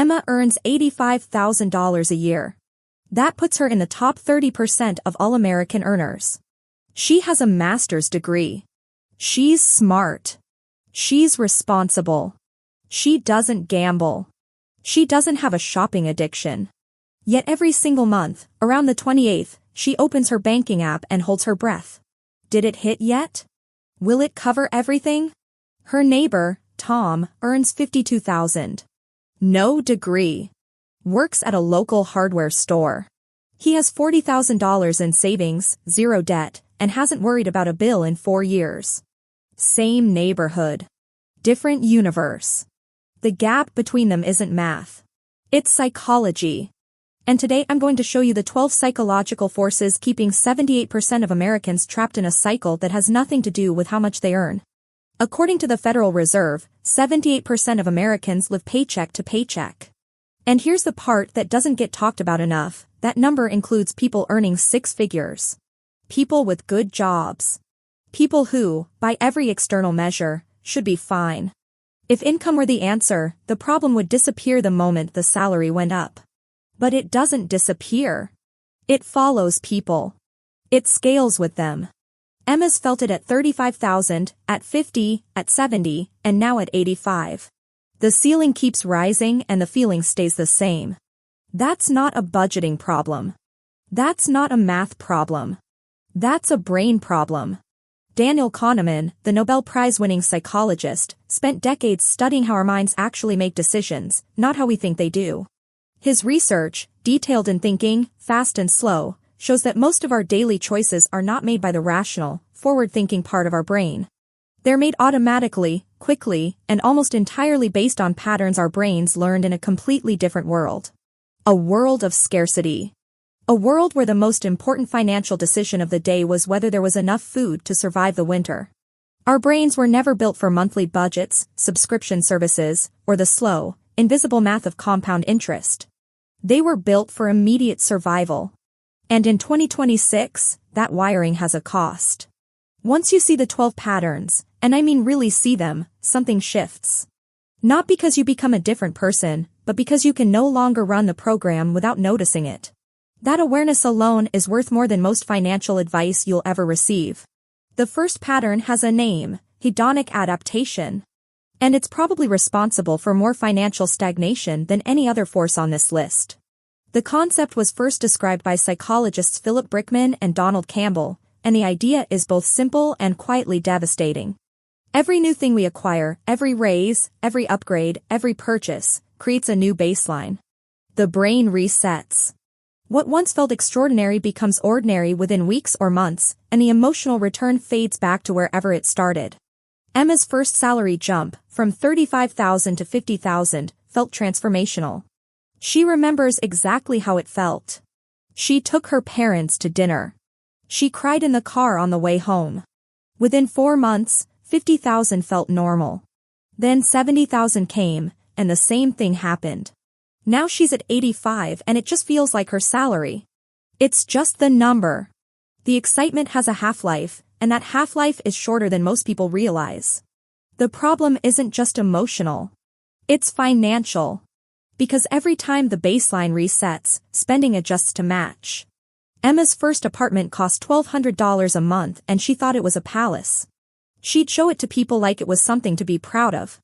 Emma earns $85,000 a year. That puts her in the top 30% of all American earners. She has a master's degree. She's smart. She's responsible. She doesn't gamble. She doesn't have a shopping addiction. Yet every single month, around the 28th, she opens her banking app and holds her breath. Did it hit yet? Will it cover everything? Her neighbor, Tom, earns $52,000. No degree. Works at a local hardware store. He has $40,000 in savings, zero debt, and hasn't worried about a bill in 4 years. Same neighborhood. Different universe. The gap between them isn't math. It's psychology. And today I'm going to show you the 12 psychological forces keeping 78% of Americans trapped in a cycle that has nothing to do with how much they earn. According to the Federal Reserve, 78% of Americans live paycheck to paycheck. And here's the part that doesn't get talked about enough, that number includes people earning 6 figures. People with good jobs. People who, by every external measure, should be fine. If income were the answer, the problem would disappear the moment the salary went up. But it doesn't disappear. It follows people. It scales with them. Emma's felt it at $35,000, at $50,000, at $70,000, and now at $85,000. The ceiling keeps rising and the feeling stays the same. That's not a budgeting problem. That's not a math problem. That's a brain problem. Daniel Kahneman, the Nobel Prize-winning psychologist, spent decades studying how our minds actually make decisions, not how we think they do. His research, detailed in Thinking, Fast and Slow, shows that most of our daily choices are not made by the rational, forward-thinking part of our brain. They're made automatically, quickly, and almost entirely based on patterns our brains learned in a completely different world. A world of scarcity. A world where the most important financial decision of the day was whether there was enough food to survive the winter. Our brains were never built for monthly budgets, subscription services, or the slow, invisible math of compound interest. They were built for immediate survival. And in 2026, that wiring has a cost. Once you see the 12 patterns, and I mean really see them, something shifts. Not because you become a different person, but because you can no longer run the program without noticing it. That awareness alone is worth more than most financial advice you'll ever receive. The first pattern has a name, Hedonic Adaptation. And it's probably responsible for more financial stagnation than any other force on this list. The concept was first described by psychologists Philip Brickman and Donald Campbell, and the idea is both simple and quietly devastating. Every new thing we acquire, every raise, every upgrade, every purchase, creates a new baseline. The brain resets. What once felt extraordinary becomes ordinary within weeks or months, and the emotional return fades back to wherever it started. Emma's first salary jump, from $35,000 to $50,000, felt transformational. She remembers exactly how it felt. She took her parents to dinner. She cried in the car on the way home. Within 4 months, $50,000 felt normal. Then $70,000 came, and the same thing happened. Now she's at $85,000 and it just feels like her salary. It's just the number. The excitement has a half-life, and that half-life is shorter than most people realize. The problem isn't just emotional. It's financial. Because every time the baseline resets, spending adjusts to match. Emma's first apartment cost $1,200 a month and she thought it was a palace. She'd show it to people like it was something to be proud of.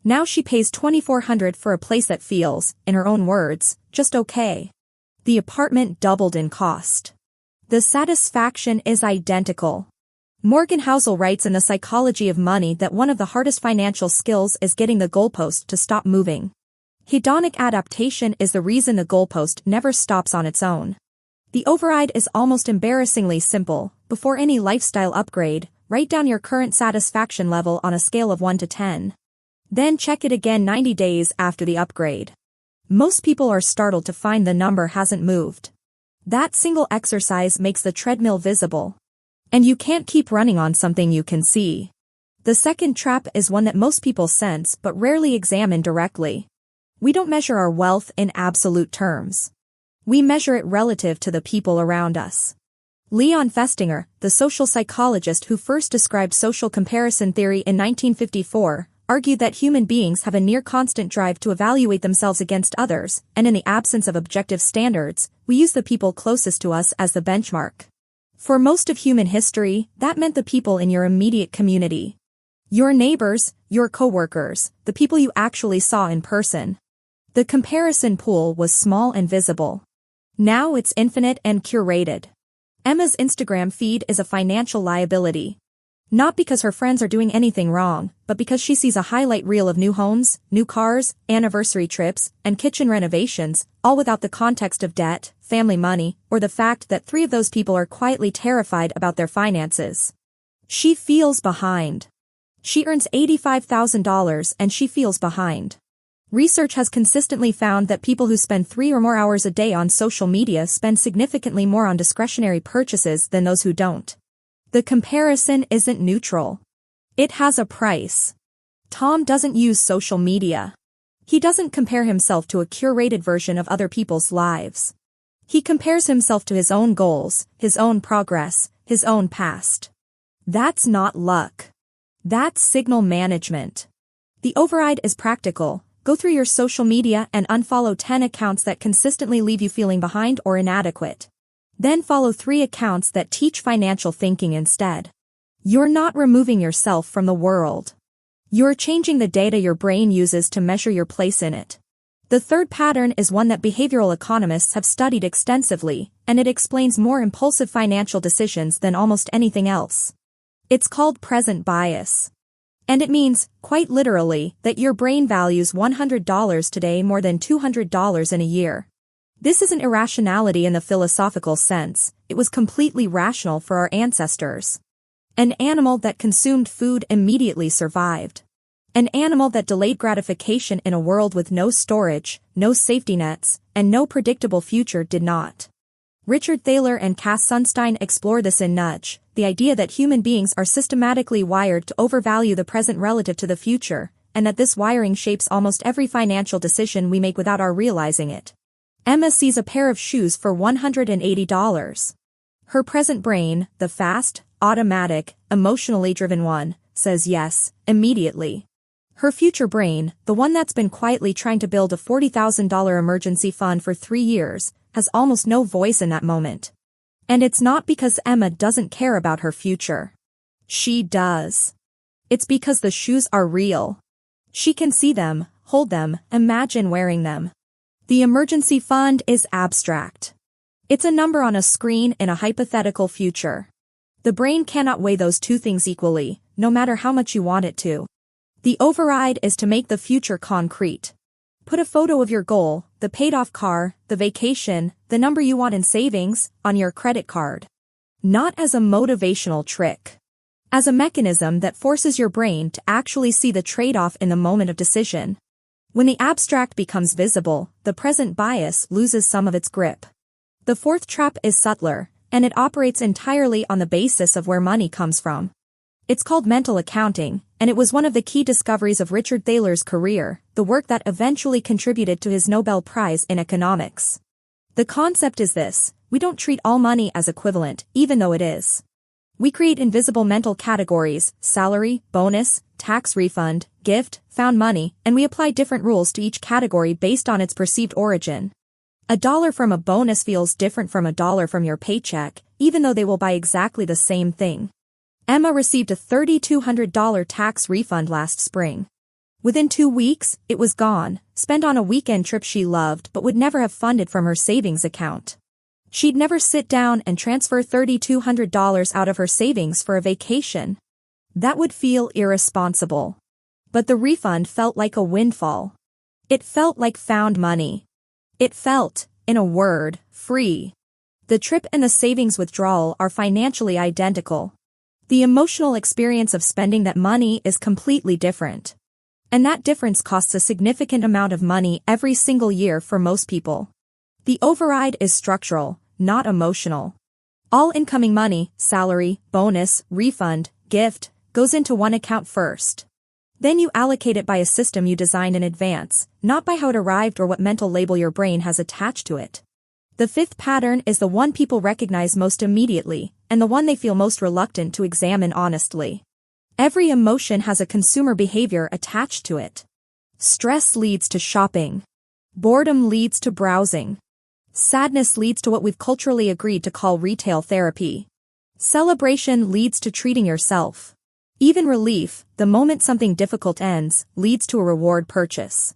Now she pays $2,400 for a place that feels, in her own words, just okay. The apartment doubled in cost. The satisfaction is identical. Morgan Housel writes in The Psychology of Money that one of the hardest financial skills is getting the goalpost to stop moving. Hedonic adaptation is the reason the goalpost never stops on its own. The override is almost embarrassingly simple. Before any lifestyle upgrade, write down your current satisfaction level on a scale of 1 to 10. Then check it again 90 days after the upgrade. Most people are startled to find the number hasn't moved. That single exercise makes the treadmill visible. And you can't keep running on something you can see. The second trap is one that most people sense but rarely examine directly. We don't measure our wealth in absolute terms. We measure it relative to the people around us. Leon Festinger, the social psychologist who first described social comparison theory in 1954, argued that human beings have a near-constant drive to evaluate themselves against others, and in the absence of objective standards, we use the people closest to us as the benchmark. For most of human history, that meant the people in your immediate community. Your neighbors, your coworkers, the people you actually saw in person. The comparison pool was small and visible. Now it's infinite and curated. Emma's Instagram feed is a financial liability. Not because her friends are doing anything wrong, but because she sees a highlight reel of new homes, new cars, anniversary trips, and kitchen renovations, all without the context of debt, family money, or the fact that 3 of those people are quietly terrified about their finances. She feels behind. She earns $85,000 and she feels behind. Research has consistently found that people who spend 3 or more hours a day on social media spend significantly more on discretionary purchases than those who don't. The comparison isn't neutral. It has a price. Tom doesn't use social media. He doesn't compare himself to a curated version of other people's lives. He compares himself to his own goals, his own progress, his own past. That's not luck. That's signal management. The override is practical. Go through your social media and unfollow 10 accounts that consistently leave you feeling behind or inadequate. Then follow 3 accounts that teach financial thinking instead. You're not removing yourself from the world. You're changing the data your brain uses to measure your place in it. The third pattern is one that behavioral economists have studied extensively, and it explains more impulsive financial decisions than almost anything else. It's called present bias. And it means, quite literally, that your brain values $100 today more than $200 in a year. This isn't irrationality in the philosophical sense, it was completely rational for our ancestors. An animal that consumed food immediately survived. An animal that delayed gratification in a world with no storage, no safety nets, and no predictable future did not. Richard Thaler and Cass Sunstein explore this in Nudge, the idea that human beings are systematically wired to overvalue the present relative to the future, and that this wiring shapes almost every financial decision we make without our realizing it. Emma sees a pair of shoes for $180. Her present brain, the fast, automatic, emotionally driven one, says yes, immediately. Her future brain, the one that's been quietly trying to build a $40,000 emergency fund for 3 years, has almost no voice in that moment. And it's not because Emma doesn't care about her future. She does. It's because the shoes are real. She can see them, hold them, imagine wearing them. The emergency fund is abstract. It's a number on a screen in a hypothetical future. The brain cannot weigh those 2 things equally, no matter how much you want it to. The override is to make the future concrete. Put a photo of your goal, the paid-off car, the vacation, the number you want in savings, on your credit card. Not as a motivational trick. As a mechanism that forces your brain to actually see the trade-off in the moment of decision. When the abstract becomes visible, the present bias loses some of its grip. The fourth trap is subtler, and it operates entirely on the basis of where money comes from. It's called mental accounting, and it was one of the key discoveries of Richard Thaler's career, the work that eventually contributed to his Nobel Prize in economics. The concept is this: we don't treat all money as equivalent, even though it is. We create invisible mental categories: salary, bonus, tax refund, gift, found money, and we apply different rules to each category based on its perceived origin. $1 from a bonus feels different from $1 from your paycheck, even though they will buy exactly the same thing. Emma received a $3,200 tax refund last spring. Within 2 weeks, it was gone, spent on a weekend trip she loved but would never have funded from her savings account. She'd never sit down and transfer $3,200 out of her savings for a vacation. That would feel irresponsible. But the refund felt like a windfall. It felt like found money. It felt, in a word, free. The trip and the savings withdrawal are financially identical. The emotional experience of spending that money is completely different. And that difference costs a significant amount of money every single year for most people. The override is structural, not emotional. All incoming money, salary, bonus, refund, gift, goes into one account first. Then you allocate it by a system you designed in advance, not by how it arrived or what mental label your brain has attached to it. The fifth pattern is the one people recognize most immediately, and the one they feel most reluctant to examine honestly. Every emotion has a consumer behavior attached to it. Stress leads to shopping. Boredom leads to browsing. Sadness leads to what we've culturally agreed to call retail therapy. Celebration leads to treating yourself. Even relief, the moment something difficult ends, leads to a reward purchase.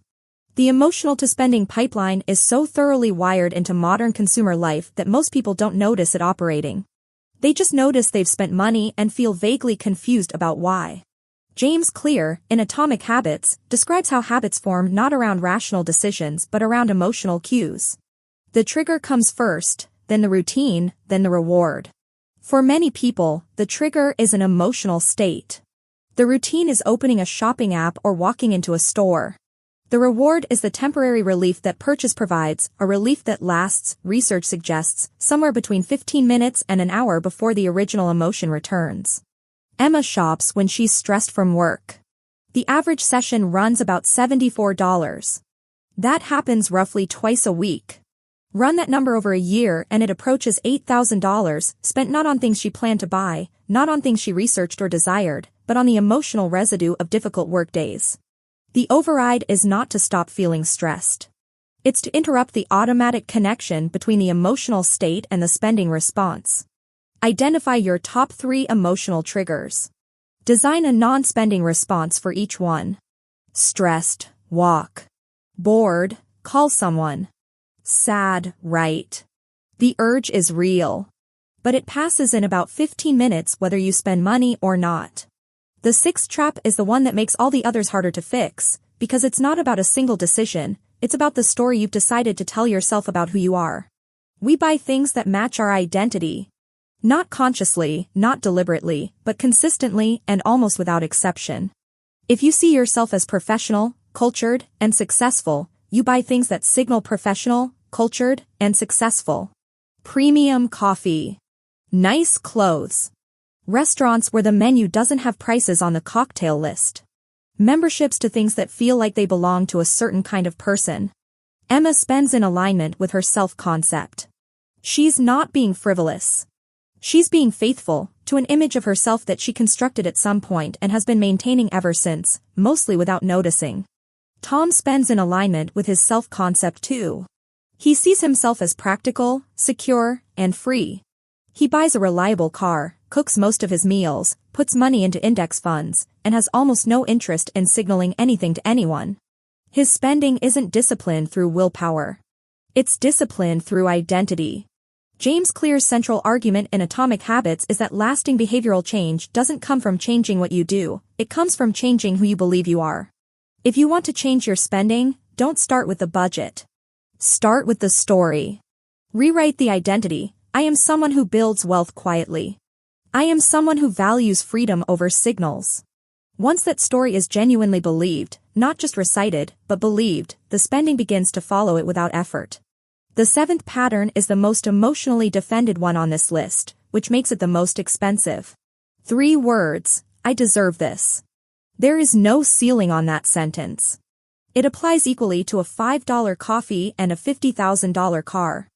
The emotional-to-spending pipeline is so thoroughly wired into modern consumer life that most people don't notice it operating. They just notice they've spent money and feel vaguely confused about why. James Clear, in Atomic Habits, describes how habits form not around rational decisions but around emotional cues. The trigger comes first, then the routine, then the reward. For many people, the trigger is an emotional state. The routine is opening a shopping app or walking into a store. The reward is the temporary relief that purchase provides, a relief that lasts, research suggests, somewhere between 15 minutes and an hour before the original emotion returns. Emma shops when she's stressed from work. The average session runs about $74. That happens roughly twice a week. Run that number over a year and it approaches $8,000, spent not on things she planned to buy, not on things she researched or desired, but on the emotional residue of difficult work days. The override is not to stop feeling stressed. It's to interrupt the automatic connection between the emotional state and the spending response. Identify your top 3 emotional triggers. Design a non-spending response for each one. Stressed, walk. Bored, call someone. Sad, write. The urge is real. But it passes in about 15 minutes whether you spend money or not. The 6th trap is the one that makes all the others harder to fix, because it's not about a single decision, it's about the story you've decided to tell yourself about who you are. We buy things that match our identity. Not consciously, not deliberately, but consistently and almost without exception. If you see yourself as professional, cultured, and successful, you buy things that signal professional, cultured, and successful. Premium coffee. Nice clothes. Restaurants where the menu doesn't have prices on the cocktail list. Memberships to things that feel like they belong to a certain kind of person. Emma spends in alignment with her self-concept. She's not being frivolous. She's being faithful to an image of herself that she constructed at some point and has been maintaining ever since, mostly without noticing. Tom spends in alignment with his self-concept too. He sees himself as practical, secure, and free. He buys a reliable car, cooks most of his meals, puts money into index funds, and has almost no interest in signaling anything to anyone. His spending isn't disciplined through willpower. It's disciplined through identity. James Clear's central argument in Atomic Habits is that lasting behavioral change doesn't come from changing what you do, it comes from changing who you believe you are. If you want to change your spending, don't start with the budget. Start with the story. Rewrite the identity. I am someone who builds wealth quietly. I am someone who values freedom over signals. Once that story is genuinely believed, not just recited, but believed, the spending begins to follow it without effort. The 7th pattern is the most emotionally defended one on this list, which makes it the most expensive. 3 words, I deserve this. There is no ceiling on that sentence. It applies equally to a $5 coffee and a $50,000 car.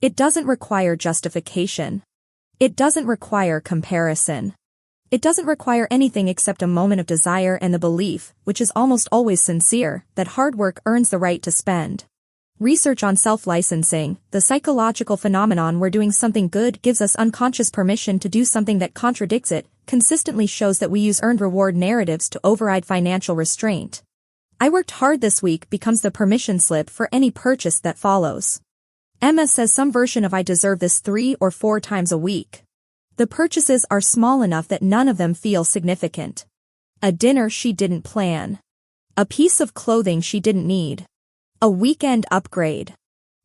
It doesn't require justification. It doesn't require comparison. It doesn't require anything except a moment of desire and the belief, which is almost always sincere, that hard work earns the right to spend. Research on self-licensing, the psychological phenomenon where doing something good gives us unconscious permission to do something that contradicts it, consistently shows that we use earned reward narratives to override financial restraint. I worked hard this week becomes the permission slip for any purchase that follows. Emma says some version of I deserve this 3 or 4 times a week. The purchases are small enough that none of them feel significant. A dinner she didn't plan. A piece of clothing she didn't need. A weekend upgrade.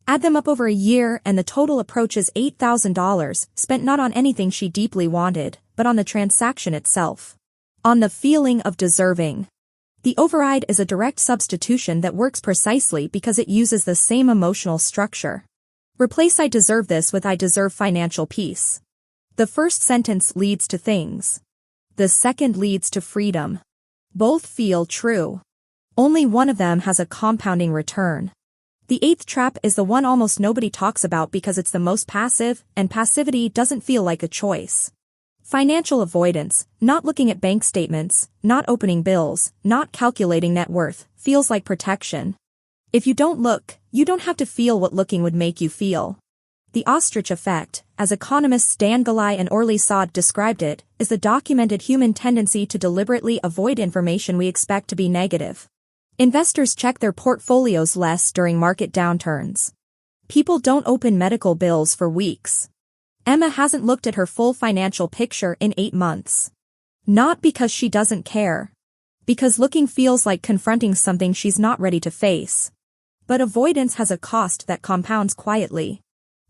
Add them up over a year and the total approaches $8,000, spent not on anything she deeply wanted, but on the transaction itself. On the feeling of deserving. The override is a direct substitution that works precisely because it uses the same emotional structure. Replace I deserve this with I deserve financial peace. The first sentence leads to things. The second leads to freedom. Both feel true. Only one of them has a compounding return. The 8th trap is the one almost nobody talks about because it's the most passive, and passivity doesn't feel like a choice. Financial avoidance, not looking at bank statements, not opening bills, not calculating net worth, feels like protection. If you don't look, you don't have to feel what looking would make you feel. The ostrich effect, as economists Dan Galai and Orly Saad described it, is the documented human tendency to deliberately avoid information we expect to be negative. Investors check their portfolios less during market downturns. People don't open medical bills for weeks. Emma hasn't looked at her full financial picture in 8 months. Not because she doesn't care. Because looking feels like confronting something she's not ready to face. But avoidance has a cost that compounds quietly.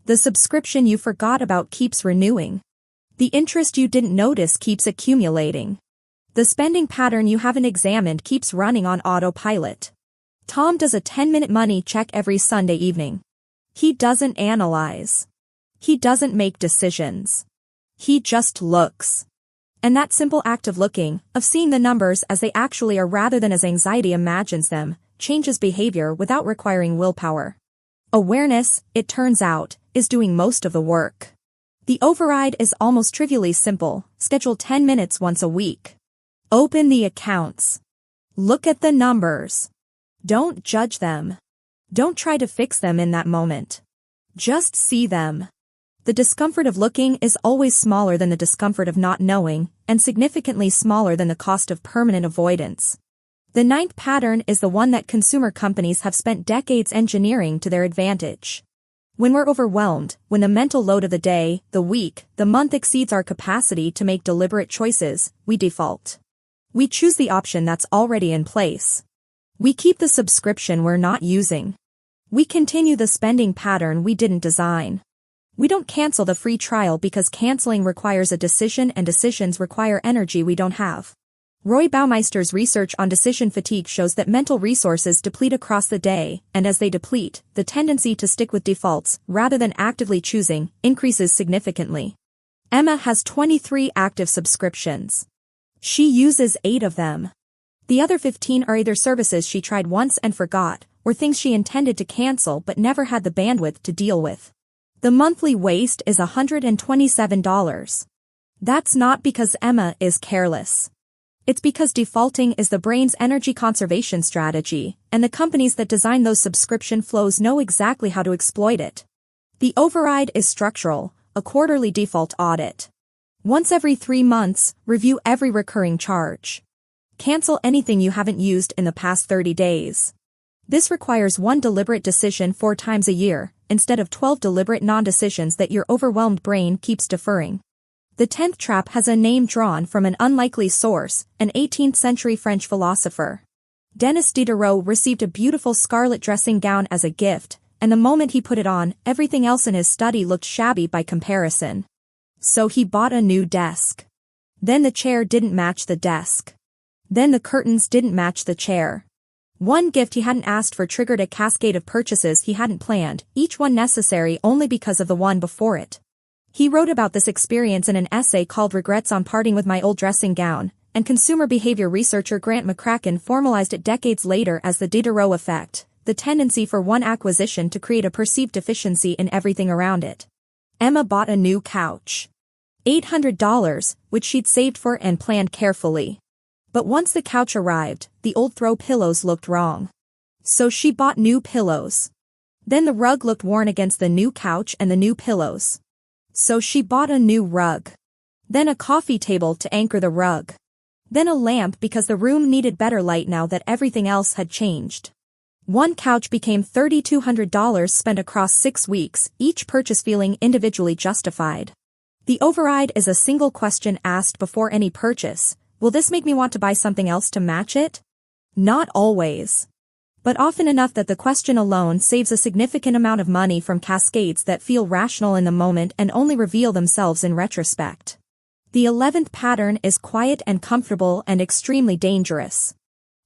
The subscription you forgot about keeps renewing. The interest you didn't notice keeps accumulating. The spending pattern you haven't examined keeps running on autopilot. Tom does a 10-minute money check every Sunday evening. He doesn't analyze. He doesn't make decisions. He just looks. And that simple act of looking, of seeing the numbers as they actually are rather than as anxiety imagines them, changes behavior without requiring willpower. Awareness, it turns out, is doing most of the work. The override is almost trivially simple: schedule 10 minutes once a week. Open the accounts. Look at the numbers. Don't judge them. Don't try to fix them in that moment. Just see them. The discomfort of looking is always smaller than the discomfort of not knowing, and significantly smaller than the cost of permanent avoidance. The ninth pattern is the one that consumer companies have spent decades engineering to their advantage. When we're overwhelmed, when the mental load of the day, the week, the month exceeds our capacity to make deliberate choices, we default. We choose the option that's already in place. We keep the subscription we're not using. We continue the spending pattern we didn't design. We don't cancel the free trial because canceling requires a decision and decisions require energy we don't have. Roy Baumeister's research on decision fatigue shows that mental resources deplete across the day, and as they deplete, the tendency to stick with defaults, rather than actively choosing, increases significantly. Emma has 23 active subscriptions. She uses 8 of them. The other 15 are either services she tried once and forgot, or things she intended to cancel but never had the bandwidth to deal with. The monthly waste is $127. That's not because Emma is careless. It's because defaulting is the brain's energy conservation strategy, and the companies that design those subscription flows know exactly how to exploit it. The override is structural, a quarterly default audit. Once every 3 months, review every recurring charge. Cancel anything you haven't used in the past 30 days. This requires one deliberate decision 4 times a year, instead of 12 deliberate non-decisions that your overwhelmed brain keeps deferring. The 10th trap has a name drawn from an unlikely source, an 18th-century French philosopher. Denis Diderot received a beautiful scarlet dressing gown as a gift, and the moment he put it on, everything else in his study looked shabby by comparison. So he bought a new desk. Then the chair didn't match the desk. Then the curtains didn't match the chair. One gift he hadn't asked for triggered a cascade of purchases he hadn't planned, each one necessary only because of the one before it. He wrote about this experience in an essay called Regrets on Parting with My Old Dressing Gown, and consumer behavior researcher Grant McCracken formalized it decades later as the Diderot Effect, the tendency for one acquisition to create a perceived deficiency in everything around it. Emma bought a new couch. $800, which she'd saved for and planned carefully. But once the couch arrived, the old throw pillows looked wrong. So she bought new pillows. Then the rug looked worn against the new couch and the new pillows. So she bought a new rug. Then a coffee table to anchor the rug. Then a lamp because the room needed better light now that everything else had changed. One couch became $3,200 spent across 6 weeks, each purchase feeling individually justified. The override is a single question asked before any purchase: will this make me want to buy something else to match it? Not always. But often enough that the question alone saves a significant amount of money from cascades that feel rational in the moment and only reveal themselves in retrospect. The 11th pattern is quiet and comfortable and extremely dangerous.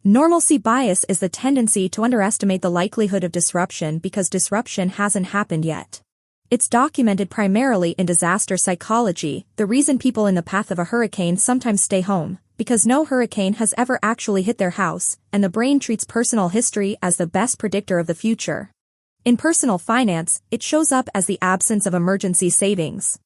Normalcy bias is the tendency to underestimate the likelihood of disruption because disruption hasn't happened yet. It's documented primarily in disaster psychology, the reason people in the path of a hurricane sometimes stay home, because no hurricane has ever actually hit their house, and the brain treats personal history as the best predictor of the future. In personal finance, it shows up as the absence of emergency savings.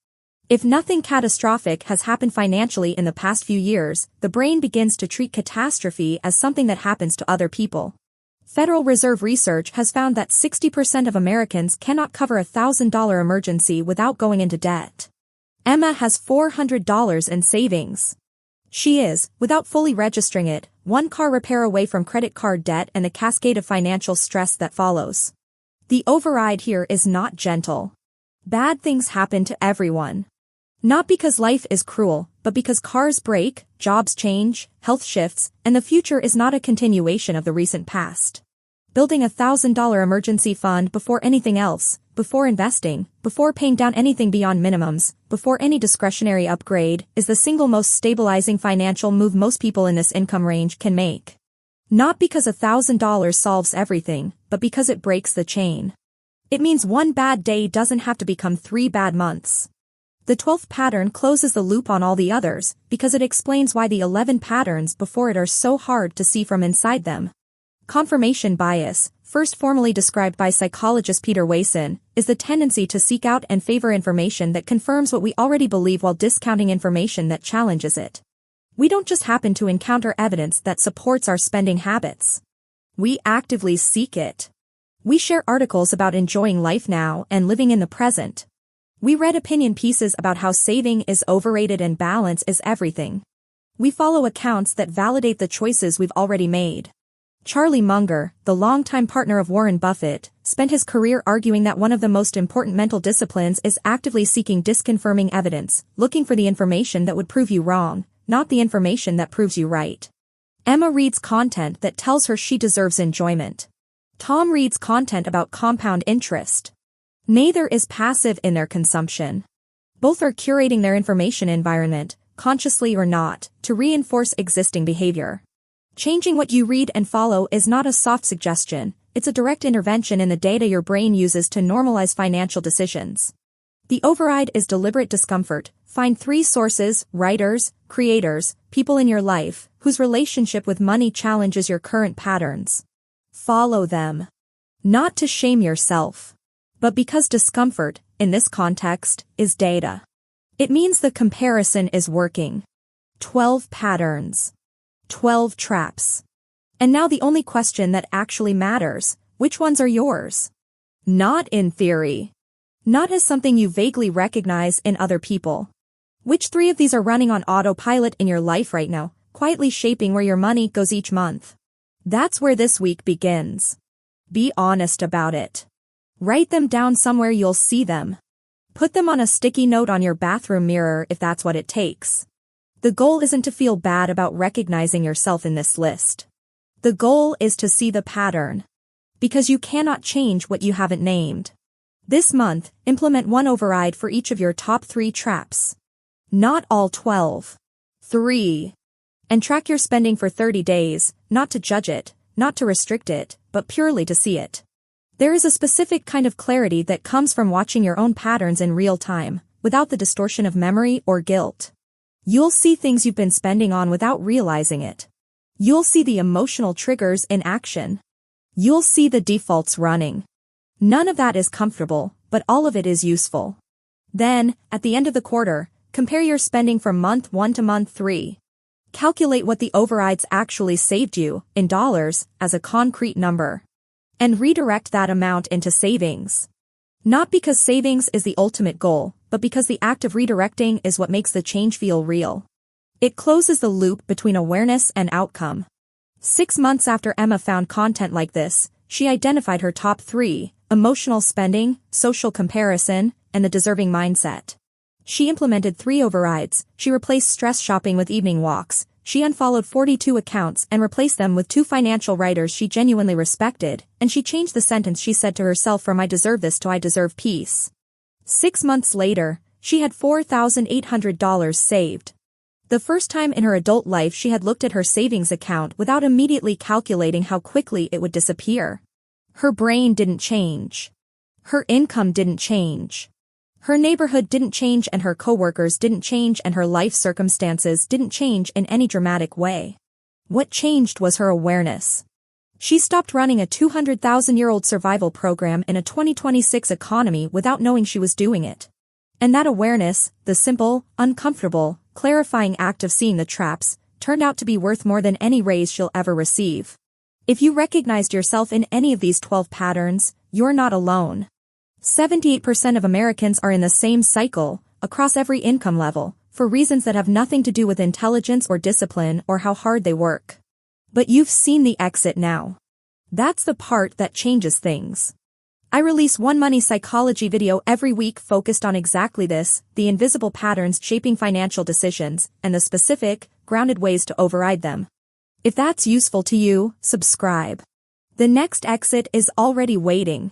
If nothing catastrophic has happened financially in the past few years, the brain begins to treat catastrophe as something that happens to other people. Federal Reserve research has found that 60% of Americans cannot cover a $1,000 emergency without going into debt. Emma has $400 in savings. She is, without fully registering it, one car repair away from credit card debt and the cascade of financial stress that follows. The override here is not gentle. Bad things happen to everyone. Not because life is cruel, but because cars break, jobs change, health shifts, and the future is not a continuation of the recent past. Building a $1,000 emergency fund before anything else, before investing, before paying down anything beyond minimums, before any discretionary upgrade, is the single most stabilizing financial move most people in this income range can make. Not because $1,000 solves everything, but because it breaks the chain. It means one bad day doesn't have to become 3 bad months. The 12th pattern closes the loop on all the others, because it explains why the 11 patterns before it are so hard to see from inside them. Confirmation bias, first formally described by psychologist Peter Wason, is the tendency to seek out and favor information that confirms what we already believe while discounting information that challenges it. We don't just happen to encounter evidence that supports our spending habits. We actively seek it. We share articles about enjoying life now and living in the present. We read opinion pieces about how saving is overrated and balance is everything. We follow accounts that validate the choices we've already made. Charlie Munger, the longtime partner of Warren Buffett, spent his career arguing that one of the most important mental disciplines is actively seeking disconfirming evidence, looking for the information that would prove you wrong, not the information that proves you right. Emma reads content that tells her she deserves enjoyment. Tom reads content about compound interest. Neither is passive in their consumption. Both are curating their information environment, consciously or not, to reinforce existing behavior. Changing what you read and follow is not a soft suggestion, it's a direct intervention in the data your brain uses to normalize financial decisions. The override is deliberate discomfort. Find 3 sources, writers, creators, people in your life, whose relationship with money challenges your current patterns. Follow them. Not to shame yourself, but because discomfort, in this context, is data. It means the comparison is working. 12 patterns. 12 traps. And now the only question that actually matters, which ones are yours? Not in theory. Not as something you vaguely recognize in other people. Which 3 of these are running on autopilot in your life right now, quietly shaping where your money goes each month? That's where this week begins. Be honest about it. Write them down somewhere you'll see them. Put them on a sticky note on your bathroom mirror if that's what it takes. The goal isn't to feel bad about recognizing yourself in this list. The goal is to see the pattern. Because you cannot change what you haven't named. This month, implement one override for each of your top 3 traps. Not all 12. 3. And track your spending for 30 days, not to judge it, not to restrict it, but purely to see it. There is a specific kind of clarity that comes from watching your own patterns in real time, without the distortion of memory or guilt. You'll see things you've been spending on without realizing it. You'll see the emotional triggers in action. You'll see the defaults running. None of that is comfortable, but all of it is useful. Then, at the end of the quarter, compare your spending from month 1 to month 3. Calculate what the overrides actually saved you, in dollars, as a concrete number. And redirect that amount into savings. Not because savings is the ultimate goal, but because the act of redirecting is what makes the change feel real. It closes the loop between awareness and outcome. 6 months after Emma found content like this, she identified her top 3, emotional spending, social comparison, and the deserving mindset. She implemented 3 overrides. She replaced stress shopping with evening walks. She unfollowed 42 accounts and replaced them with 2 financial writers she genuinely respected, and she changed the sentence she said to herself from "I deserve this" to "I deserve peace." 6 months later, she had $4,800 saved. The first time in her adult life she had looked at her savings account without immediately calculating how quickly it would disappear. Her brain didn't change. Her income didn't change. Her neighborhood didn't change and her coworkers didn't change and her life circumstances didn't change in any dramatic way. What changed was her awareness. She stopped running a 200,000-year-old survival program in a 2026 economy without knowing she was doing it. And that awareness, the simple, uncomfortable, clarifying act of seeing the traps, turned out to be worth more than any raise she'll ever receive. If you recognized yourself in any of these 12 patterns, you're not alone. 78% of Americans are in the same cycle, across every income level, for reasons that have nothing to do with intelligence or discipline or how hard they work. But you've seen the exit now. That's the part that changes things. I release one money psychology video every week focused on exactly this, the invisible patterns shaping financial decisions, and the specific, grounded ways to override them. If that's useful to you, subscribe. The next exit is already waiting.